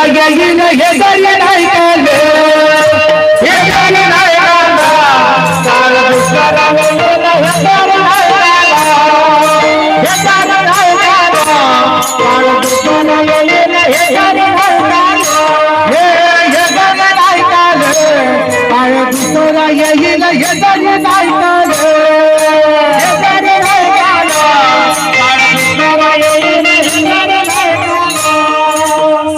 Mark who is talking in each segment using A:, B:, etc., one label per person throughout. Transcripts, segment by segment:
A: येईल हे जरी नाही काले हे जरी नाही काला काळ दुसरा येईल हे जरी नाही काला हे जरी नाही काला काळ दुसरा येईल हे जरी नाही काला हे जरी नाही काले काळ दुसरा येईल हे जरी नाही काले हे जरी नाही काला काळ दुसरा येईल हे जरी नाही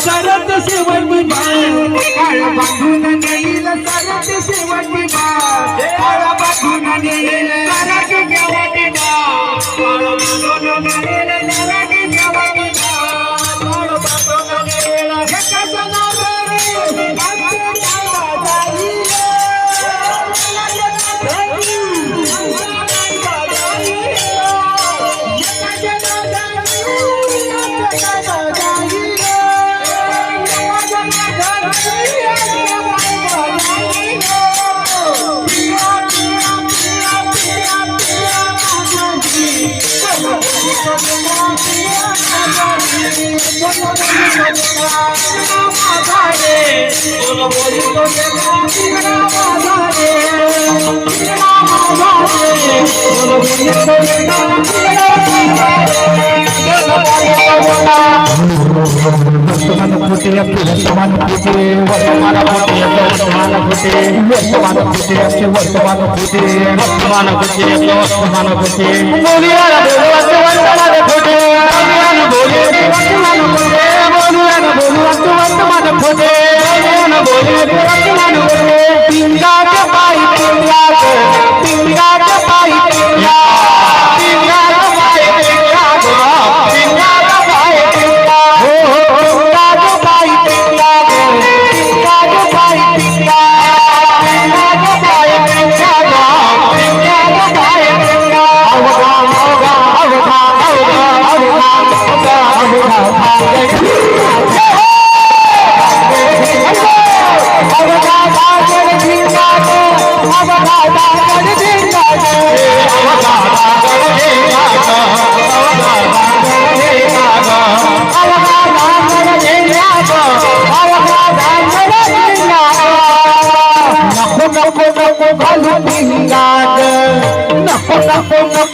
A: सरत शेवटी काळ बांधून नेईल सरत शेवटी काळ बांधून नेईल सरत शेवटी काळ बांधून नेईल सरत शेवटी काळ बांधून नेईल हे कसं नावाने नको नको नको घालून नको नको